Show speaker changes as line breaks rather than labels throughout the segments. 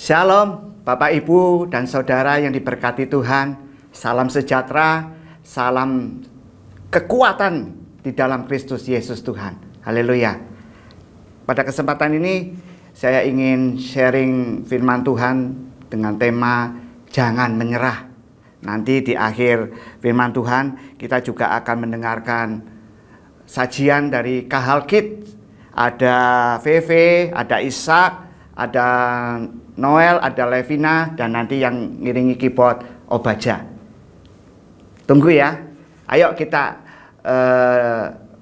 Shalom Bapak Ibu dan Saudara yang diberkati Tuhan. Salam sejahtera, salam kekuatan di dalam Kristus Yesus Tuhan. Haleluya. Pada kesempatan ini saya ingin sharing firman Tuhan dengan tema jangan menyerah. Nanti di akhir firman Tuhan kita juga akan mendengarkan sajian dari Kahal Kids. Ada VV, ada Ishak, ada Noel, ada Levina, dan nanti yang ngiringi keyboard Obaja. Tunggu ya. Ayo kita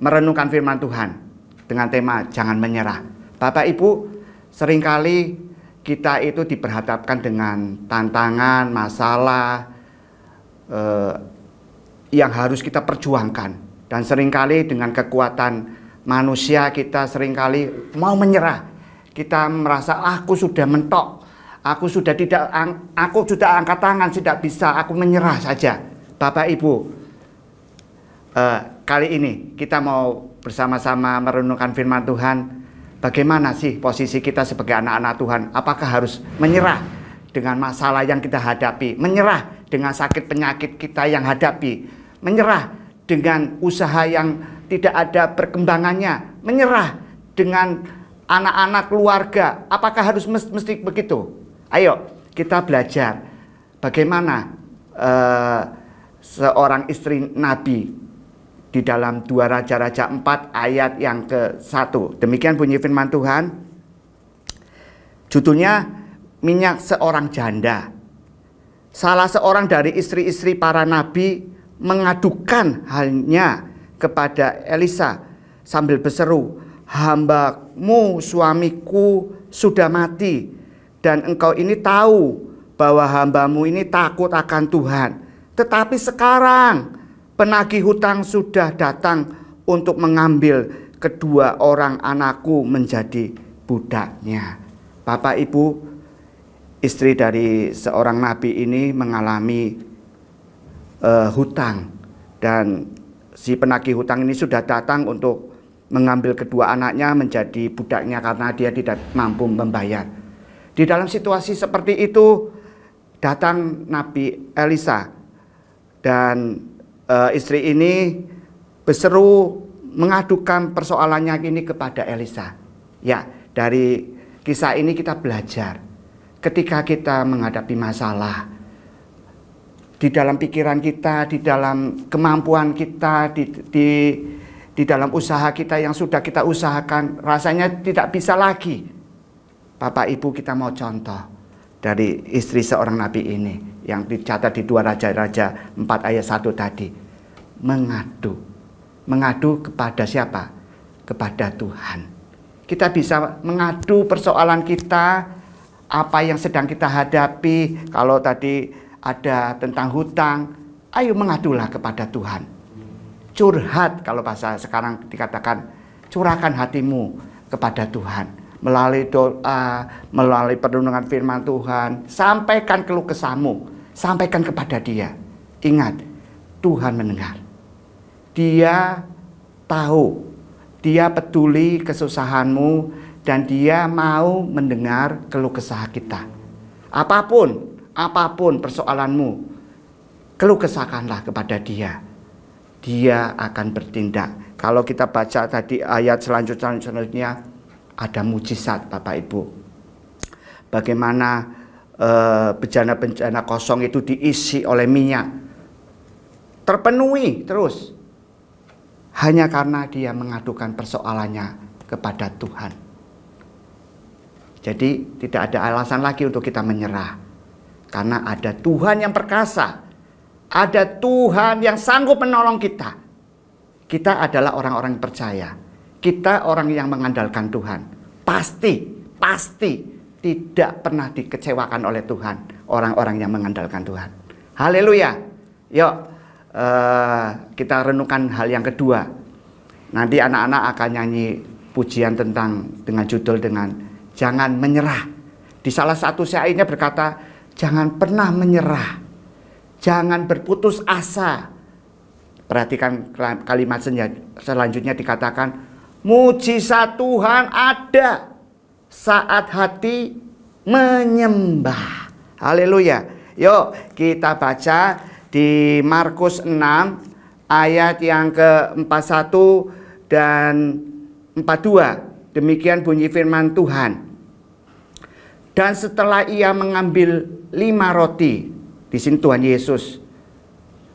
merenungkan firman Tuhan dengan tema jangan menyerah. Bapak Ibu, seringkali kita itu diperhadapkan dengan tantangan, masalah yang harus kita perjuangkan. Dan seringkali dengan kekuatan manusia kita seringkali mau menyerah. Kita merasa aku sudah mentok. Aku sudah angkat tangan, tidak bisa, aku menyerah saja. Bapak Ibu, kali ini kita mau bersama-sama merenungkan firman Tuhan. Bagaimana sih posisi kita sebagai anak-anak Tuhan? Apakah harus menyerah dengan masalah yang kita hadapi? Menyerah dengan sakit penyakit kita yang hadapi? Menyerah dengan usaha yang tidak ada perkembangannya? Menyerah dengan anak-anak keluarga? Apakah harus mesti begitu? Ayo kita belajar bagaimana seorang istri Nabi di dalam 2 Raja-Raja 4 ayat yang ke-1. Demikian bunyi firman Tuhan. Judulnya minyak seorang janda. Salah seorang dari istri-istri para nabi mengadukan halnya kepada Elisa sambil berseru, "Hambamu suamiku sudah mati. Dan engkau ini tahu bahwa hambamu ini takut akan Tuhan. Tetapi sekarang penagih hutang sudah datang untuk mengambil kedua orang anakku menjadi budaknya." Bapak Ibu, istri dari seorang nabi ini mengalami hutang. Dan si penagih hutang ini sudah datang untuk mengambil kedua anaknya menjadi budaknya karena dia tidak mampu membayar. Di dalam situasi seperti itu datang Nabi Elisa dan istri ini berseru mengadukan persoalannya ini kepada Elisa. Ya, dari kisah ini kita belajar ketika kita menghadapi masalah di dalam pikiran kita, di dalam kemampuan kita, di dalam usaha kita yang sudah kita usahakan rasanya tidak bisa lagi. Bapak Ibu, kita mau contoh dari istri seorang nabi ini yang dicatat di 2 Raja-Raja 4 ayat 1 tadi. Mengadu kepada siapa? Kepada Tuhan. Kita bisa mengadu persoalan kita, apa yang sedang kita hadapi. Kalau tadi ada tentang hutang, ayo mengadulah kepada Tuhan. Curhat, kalau bahasa sekarang dikatakan, curahkan hatimu kepada Tuhan. Melalui doa, melalui perenungan firman Tuhan, sampaikan keluh kesahmu, sampaikan kepada Dia. Ingat, Tuhan mendengar. Dia tahu, Dia peduli kesusahanmu, dan Dia mau mendengar keluh kesah kita. Apapun persoalanmu, keluh kesahkanlah kepada Dia. Dia akan bertindak. Kalau kita baca tadi ayat selanjutnya, ada mujizat Bapak Ibu. Bagaimana bejana-bejana kosong itu diisi oleh minyak. Terpenuhi terus. Hanya karena dia mengadukan persoalannya kepada Tuhan. Jadi tidak ada alasan lagi untuk kita menyerah. Karena ada Tuhan yang perkasa. Ada Tuhan yang sanggup menolong kita. Kita adalah orang-orang yang percaya. Kita orang yang mengandalkan Tuhan. Pasti tidak pernah dikecewakan oleh Tuhan. Orang-orang yang mengandalkan Tuhan. Haleluya. Yuk kita renungkan hal yang kedua. Nanti anak-anak akan nyanyi pujian dengan judul jangan menyerah. Di salah satu syairnya berkata, jangan pernah menyerah. Jangan berputus asa. Perhatikan kalimat selanjutnya dikatakan, mujizat Tuhan ada saat hati menyembah. Haleluya. Yuk kita baca di Markus 6 ayat yang ke-41 dan 42. Demikian bunyi firman Tuhan. Dan setelah ia mengambil 5 roti, di sini Tuhan Yesus,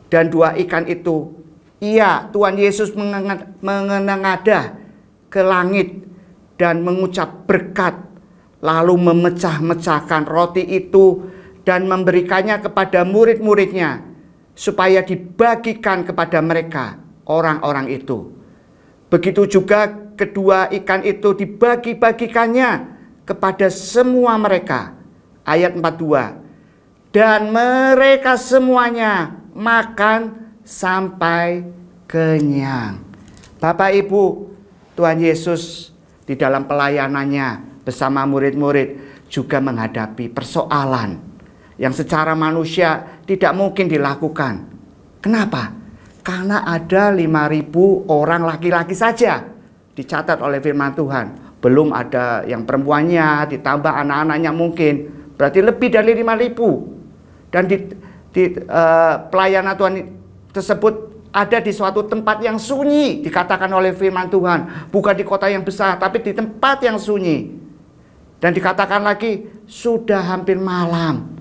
dan 2 ikan itu, Tuhan Yesus menengadah ke langit dan mengucap berkat, lalu memecah-mecahkan roti itu dan memberikannya kepada murid-muridnya, supaya dibagikan kepada mereka, orang-orang itu. Begitu juga kedua ikan itu dibagi-bagikannya kepada semua mereka. Ayat 42. Dan mereka semuanya makan sampai kenyang. Bapak Ibu, Tuhan Yesus di dalam pelayanannya bersama murid-murid juga menghadapi persoalan yang secara manusia tidak mungkin dilakukan. Kenapa? Karena ada 5.000 orang laki-laki saja dicatat oleh firman Tuhan. Belum ada yang perempuannya, ditambah anak-anaknya mungkin. Berarti lebih dari 5.000. Dan di pelayanan Tuhan tersebut ada di suatu tempat yang sunyi. Dikatakan oleh firman Tuhan. Bukan di kota yang besar, tapi di tempat yang sunyi. Dan dikatakan lagi, sudah hampir malam.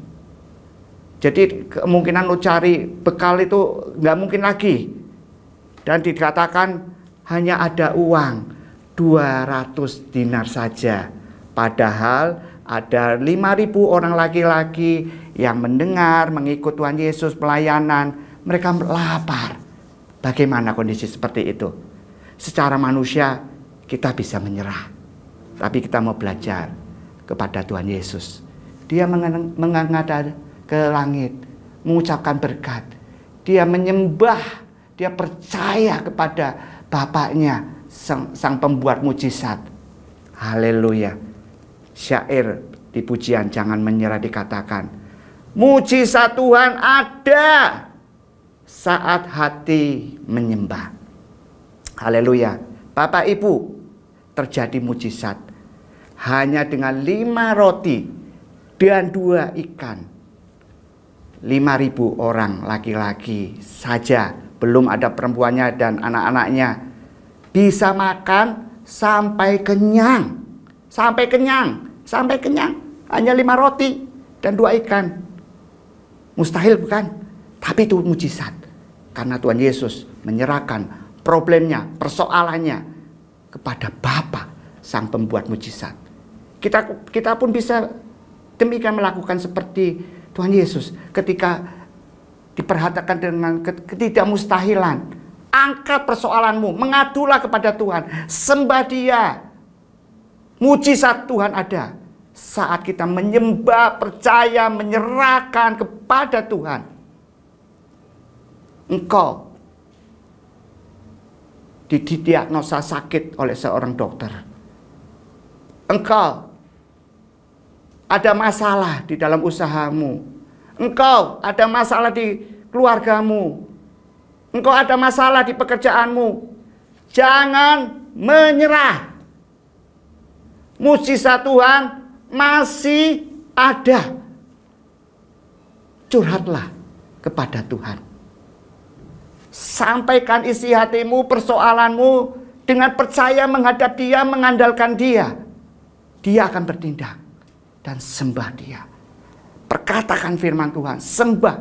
Jadi kemungkinan lu cari bekal itu nggak mungkin lagi. Dan dikatakan hanya ada uang 200 dinar saja. Padahal ada 5.000 orang laki-laki yang mendengar, mengikut Tuhan Yesus pelayanan. Mereka lapar. Bagaimana kondisi seperti itu? Secara manusia kita bisa menyerah. Tapi kita mau belajar kepada Tuhan Yesus. Dia mengangkat ke langit, mengucapkan berkat. Dia menyembah, dia percaya kepada Bapaknya, sang pembuat mujizat. Haleluya. Syair di pujian jangan menyerah dikatakan, mujizat Tuhan ada saat hati menyembah. Haleluya. Bapak Ibu, terjadi mujizat hanya dengan 5 roti dan 2 ikan. 5.000 orang laki-laki saja, belum ada perempuannya dan anak-anaknya, bisa makan sampai kenyang. Sampai kenyang. Sampai kenyang. Hanya 5 roti dan 2 ikan. Mustahil bukan? Tapi itu mujizat. Karena Tuhan Yesus menyerahkan problemnya, persoalannya kepada Bapa, sang pembuat mujizat. Kita pun bisa demikian melakukan seperti Tuhan Yesus ketika diperhatikan dengan ketidakmustahilan. Angkat persoalanmu, mengadulah kepada Tuhan, sembah Dia. Mujizat Tuhan ada saat kita menyembah, percaya, menyerahkan kepada Tuhan. Engkau didiagnosa sakit oleh seorang dokter. Engkau ada masalah di dalam usahamu. Engkau ada masalah di keluargamu. Engkau ada masalah di pekerjaanmu. Jangan menyerah. Mujizat Tuhan masih ada. Curhatlah kepada Tuhan. Sampaikan isi hatimu, persoalanmu dengan percaya menghadap Dia, mengandalkan Dia. Dia akan bertindak dan sembah Dia. Perkatakan firman Tuhan, sembah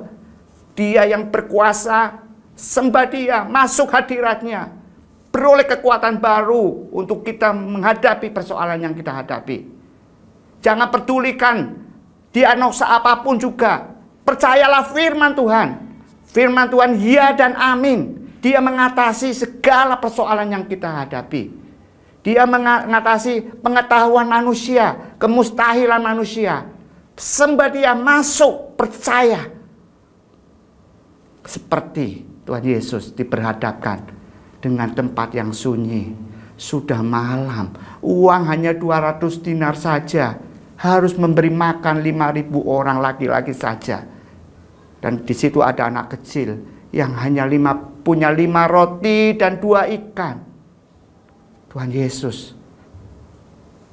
Dia yang berkuasa, sembah Dia, masuk hadiratnya, beroleh kekuatan baru untuk kita menghadapi persoalan yang kita hadapi. Jangan pedulikan diagnosa apapun juga. Percayalah firman Tuhan. Firman Tuhan ya dan amin. Dia mengatasi segala persoalan yang kita hadapi. Dia mengatasi pengetahuan manusia, kemustahilan manusia. Sembah Dia, masuk, percaya. Seperti Tuhan Yesus diperhadapkan dengan tempat yang sunyi. Sudah malam, uang hanya 200 dinar saja. Harus memberi makan 5.000 orang laki-laki saja. Dan di situ ada anak kecil yang hanya punya 5 roti dan 2 ikan. Tuhan Yesus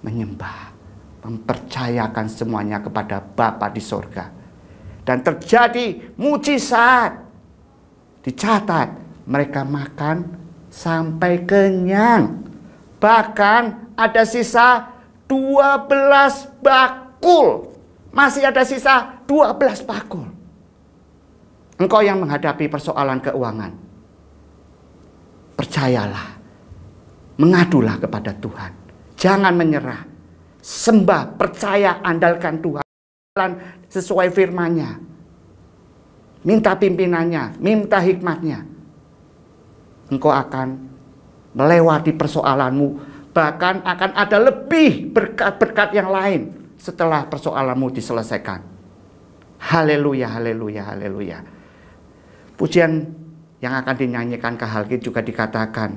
menyembah, mempercayakan semuanya kepada Bapa di sorga. Dan terjadi mujizat. Dicatat, mereka makan sampai kenyang. Bahkan ada sisa 12 bakul. Masih ada sisa 12 bakul. Engkau yang menghadapi persoalan keuangan, percayalah, mengadulah kepada Tuhan. Jangan menyerah. Sembah, percaya, andalkan Tuhan sesuai firman-Nya. Minta pimpinannya, minta hikmatnya. Engkau akan melewati persoalanmu, bahkan akan ada lebih berkat-berkat yang lain setelah persoalanmu diselesaikan. Haleluya, haleluya, haleluya. Pujian yang akan dinyanyikan Kak Halkit juga dikatakan,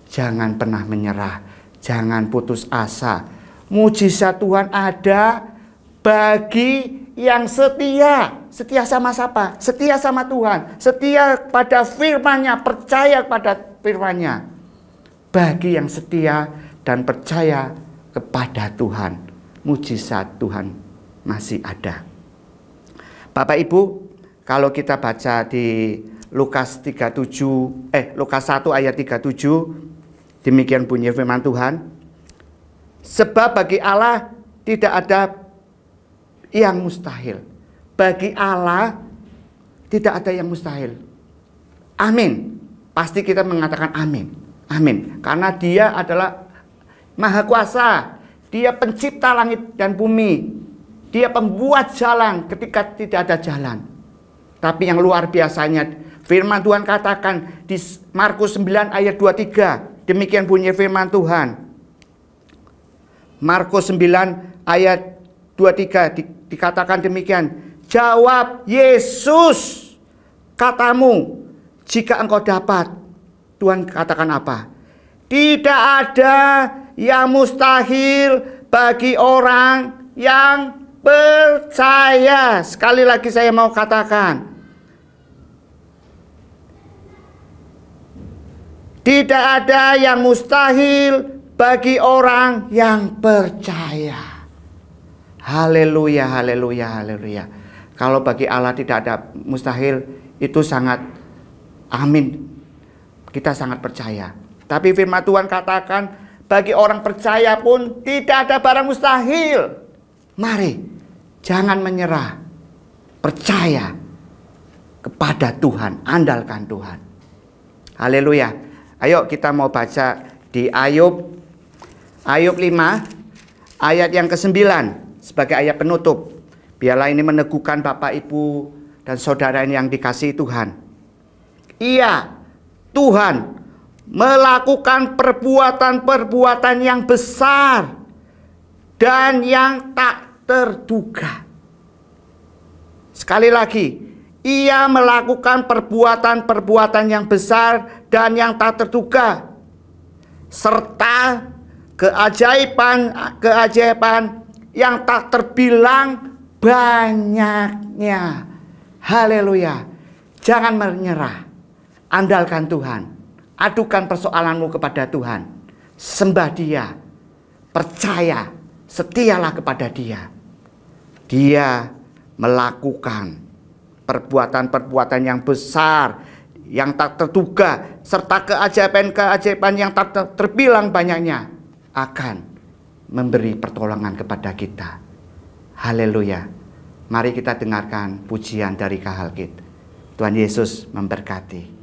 jangan pernah menyerah, jangan putus asa. Mujizat Tuhan ada bagi yang setia. Setia sama siapa? Setia sama Tuhan. Setia pada firman-Nya, percaya pada firman-Nya. Bagi yang setia dan percaya kepada Tuhan, mujizat Tuhan masih ada. Bapak Ibu, kalau kita baca di Lukas 1 ayat 37, demikian bunyi firman Tuhan. Sebab bagi Allah tidak ada yang mustahil. Bagi Allah tidak ada yang mustahil. Amin. Pasti kita mengatakan amin. Amin. Karena Dia adalah Maha Kuasa. Dia pencipta langit dan bumi. Dia pembuat jalan ketika tidak ada jalan. Tapi yang luar biasanya, firman Tuhan katakan di Markus 9 ayat 23. Demikian bunyi firman Tuhan. Markus 9 ayat 23 dikatakan demikian. Jawab Yesus, katamu, jika engkau dapat. Tuhan katakan apa? Tidak ada yang mustahil bagi orang yang percaya. Sekali lagi saya mau katakan, tidak ada yang mustahil bagi orang yang percaya. Haleluya, haleluya, haleluya. Kalau bagi Allah tidak ada mustahil, itu sangat amin. Kita sangat percaya. Tapi firman Tuhan katakan, bagi orang percaya pun tidak ada barang mustahil. Mari, jangan menyerah. Percaya kepada Tuhan, andalkan Tuhan. Haleluya. Ayo kita mau baca di Ayub 5 ayat yang ke-9 sebagai ayat penutup. Biarlah ini meneguhkan Bapak, Ibu, dan saudara yang dikasihi Tuhan. Iya, Tuhan melakukan perbuatan-perbuatan yang besar dan yang tak terduga. Sekali lagi, Ia melakukan perbuatan-perbuatan yang besar dan yang tak terduga, serta keajaiban-keajaiban yang tak terbilang banyaknya. Haleluya. Jangan menyerah. Andalkan Tuhan. Adukan persoalanmu kepada Tuhan. Sembah Dia. Percaya. Setialah kepada Dia. Dia melakukan perbuatan-perbuatan yang besar, yang tak terduga, serta keajaiban-keajaiban yang tak terbilang banyaknya akan memberi pertolongan kepada kita. Haleluya. Mari kita dengarkan pujian dari Kak Halkit. Tuhan Yesus memberkati.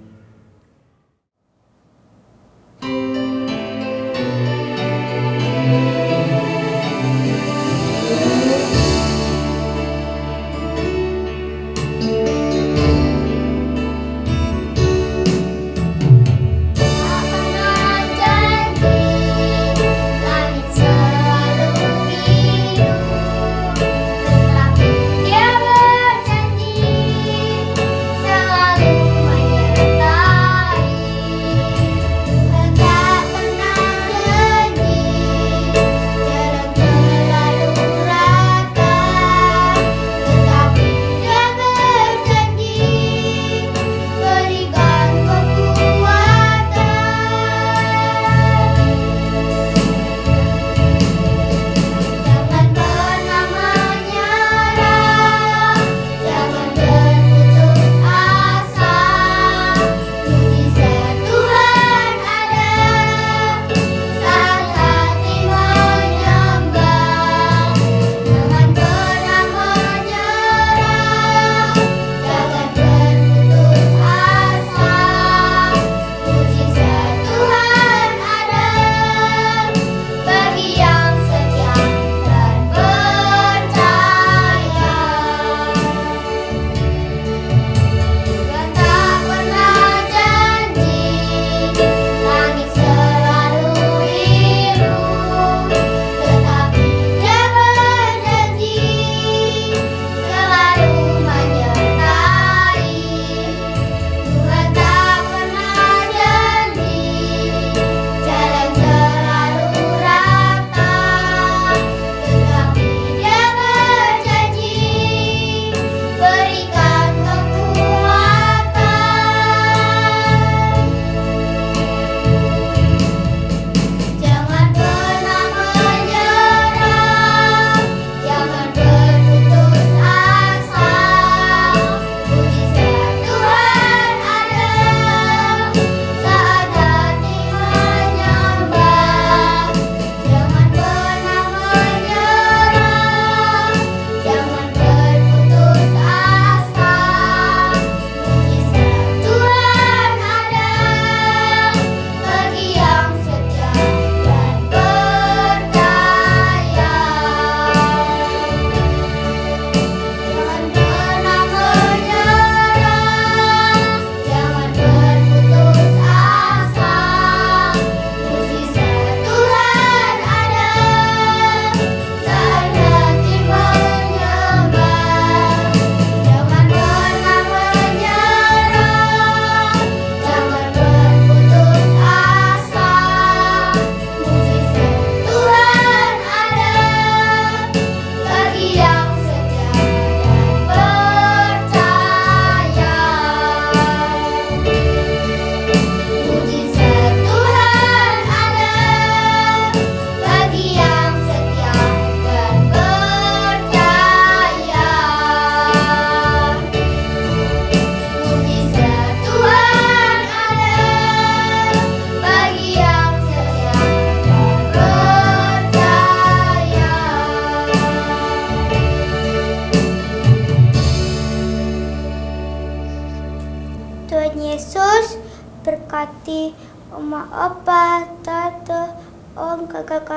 Selalu menyertai.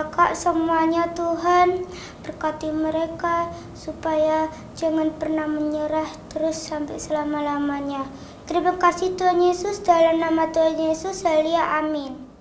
kakak semuanya Tuhan. Berkati mereka supaya jangan pernah menyerah terus sampai selama-lamanya. Terima kasih Tuhan Yesus, dalam nama Tuhan Yesus, Halia, amin.